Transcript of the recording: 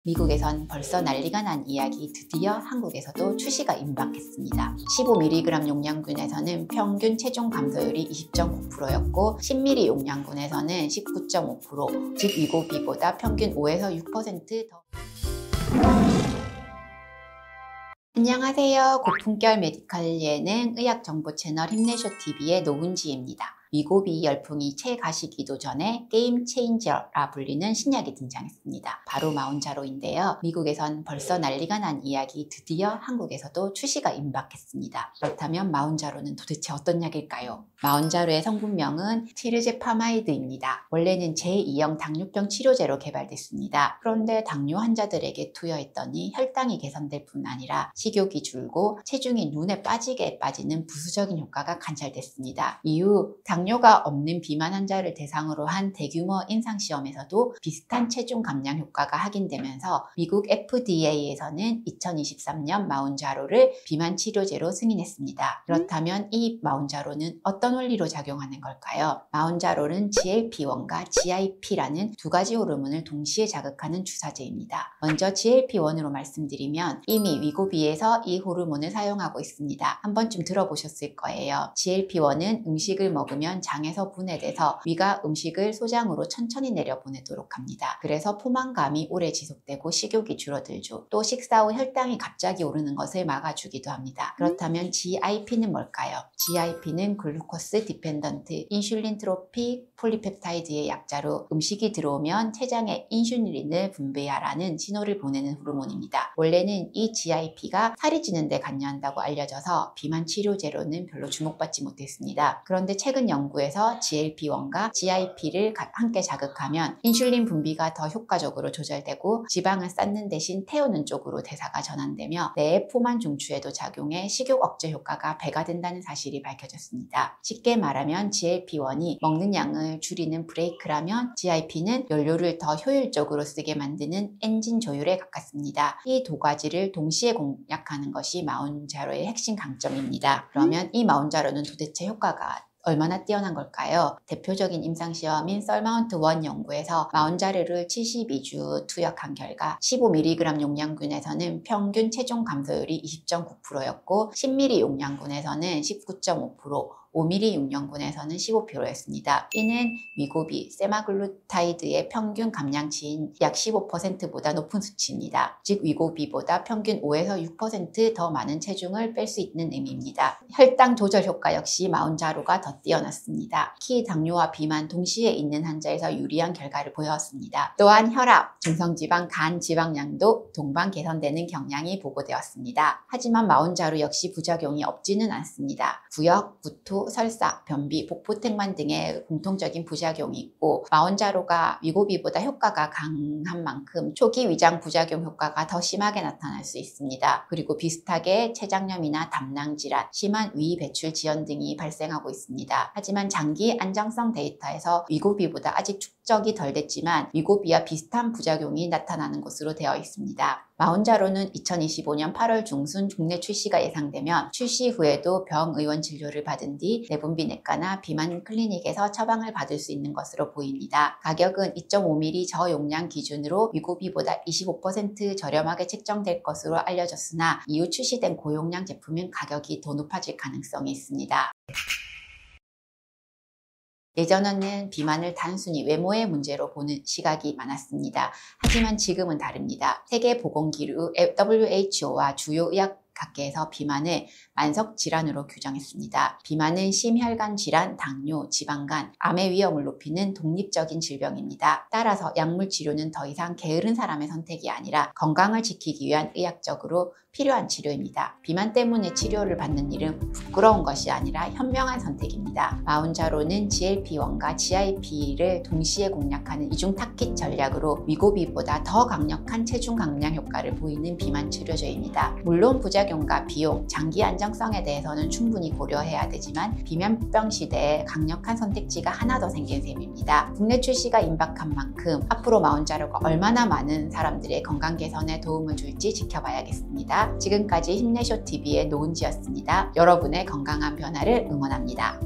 미국에선 벌써 난리가 난 이야기 드디어 한국에서도 출시가 임박했습니다. 15mg 용량군에서는 평균 체중 감소율이 20.9%였고 10mg 용량군에서는 19.5%, 즉 위고비보다 평균 5에서 6% 더. 안녕하세요. 고품격 메디컬 예능 의학정보 채널 힘내쇼TV의 노은지입니다. 위고비 열풍이 채 가시기도 전에 게임 체인저라 불리는 신약이 등장했습니다. 바로 마운자로인데요. 미국에선 벌써 난리가 난 이야기 드디어 한국에서도 출시가 임박했습니다. 그렇다면 마운자로는 도대체 어떤 약일까요? 마운자로의 성분명은 티르제파마이드입니다. 원래는 제2형 당뇨병 치료제로 개발됐습니다. 그런데 당뇨 환자들에게 투여했더니 혈당이 개선될 뿐 아니라 식욕이 줄고 체중이 눈에 빠지는 부수적인 효과가 관찰됐습니다. 이후 당뇨가 없는 비만 환자를 대상으로 한 대규모 임상시험에서도 비슷한 체중 감량 효과가 확인되면서 미국 FDA에서는 2023년 마운자로를 비만 치료제로 승인했습니다. 그렇다면 이 마운자로는 어떤 원리로 작용하는 걸까요? 마운자로는 GLP-1과 GIP라는 두 가지 호르몬을 동시에 자극하는 주사제입니다. 먼저 GLP-1으로 말씀드리면 이미 위고비에서 이 호르몬을 사용하고 있습니다. 한 번쯤 들어보셨을 거예요. GLP-1은 음식을 먹으면 장에서 분해돼서 위가 음식을 소장으로 천천히 내려보내도록 합니다. 그래서 포만감이 오래 지속되고 식욕이 줄어들죠. 또 식사 후 혈당이 갑자기 오르는 것을 막아주기도 합니다. 그렇다면 GIP는 뭘까요? GIP는 글루코스 디펜던트 인슐린 트로픽 폴리펩타이드의 약자로 음식이 들어오면 췌장에 인슐린을 분비하라는 신호를 보내는 호르몬입니다. 원래는 이 GIP가 살이 찌는 데 관여한다고 알려져서 비만 치료제로는 별로 주목받지 못했습니다. 그런데 최근 연구에서 GLP-1과 GIP를 함께 자극하면 인슐린 분비가 더 효과적으로 조절되고 지방을 쌓는 대신 태우는 쪽으로 대사가 전환되며 뇌의 포만 중추에도 작용해 식욕 억제 효과가 배가 된다는 사실이 밝혀졌습니다. 쉽게 말하면 GLP-1이 먹는 양을 줄이는 브레이크라면 GIP는 연료를 더 효율적으로 쓰게 만드는 엔진 조율에 가깝습니다. 이 두 가지를 동시에 공략하는 것이 마운자로의 핵심 강점입니다. 그러면 이 마운자로는 도대체 효과가 얼마나 뛰어난 걸까요? 대표적인 임상시험인 썰마운트1 연구에서 마운자로를 72주 투약한 결과 15mg 용량군에서는 평균 체중 감소율이 20.9%였고 10mg 용량군에서는 19.5%, 5mg 용량군에서는 15%였습니다. 이는 위고비, 세마글루타이드의 평균 감량치인 약 15%보다 높은 수치입니다. 즉 위고비보다 평균 5에서 6% 더 많은 체중을 뺄 수 있는 의미입니다. 혈당 조절 효과 역시 마운자로가 더 뛰어났습니다. 특히 당뇨와 비만 동시에 있는 환자에서 유리한 결과를 보였습니다. 또한 혈압, 중성지방, 간 지방량도 동반 개선되는 경향이 보고되었습니다. 하지만 마운자로 역시 부작용이 없지는 않습니다. 구역, 구토, 설사, 변비, 복부택만 등의 공통적인 부작용이 있고 마운자로가 위고비보다 효과가 강한 만큼 초기 위장 부작용 효과가 더 심하게 나타날 수 있습니다. 그리고 비슷하게 췌장염이나 담낭질환, 심한 위 배출 지연 등이 발생하고 있습니다. 하지만 장기 안정성 데이터에서 위고비보다 아직 축적이 덜 됐지만 위고비와 비슷한 부작용이 나타나는 것으로 되어 있습니다. 마운자로는 2025년 8월 중순 국내 출시가 예상되면 출시 후에도 병의원 진료를 받은 뒤 내분비내과나 비만 클리닉에서 처방을 받을 수 있는 것으로 보입니다. 가격은 2.5mg 저용량 기준으로 위고비보다 25% 저렴하게 책정될 것으로 알려졌으나 이후 출시된 고용량 제품은 가격이 더 높아질 가능성이 있습니다. 예전에는 비만을 단순히 외모의 문제로 보는 시각이 많았습니다. 하지만 지금은 다릅니다. 세계보건기구 WHO와 주요 의학학계에서 비만을 만성질환으로 규정했습니다. 비만은 심혈관 질환, 당뇨, 지방간, 암의 위험을 높이는 독립적인 질병입니다. 따라서 약물 치료는 더 이상 게으른 사람의 선택이 아니라 건강을 지키기 위한 의학적으로 필요한 치료입니다. 비만 때문에 치료를 받는 일은 부끄러운 것이 아니라 현명한 선택입니다. 마운자로는 GLP-1과 GIP를 동시에 공략하는 이중 타깃 전략으로 위고비보다 더 강력한 체중 감량 효과를 보이는 비만 치료제입니다. 물론 부작용과 비용, 장기 안정성에 대해서는 충분히 고려해야 되지만 비만병 시대에 강력한 선택지가 하나 더 생긴 셈입니다. 국내 출시가 임박한 만큼 앞으로 마운자로가 얼마나 많은 사람들의 건강 개선에 도움을 줄지 지켜봐야겠습니다. 지금까지 힘내쇼TV의 노은지였습니다. 여러분의 건강한 변화를 응원합니다.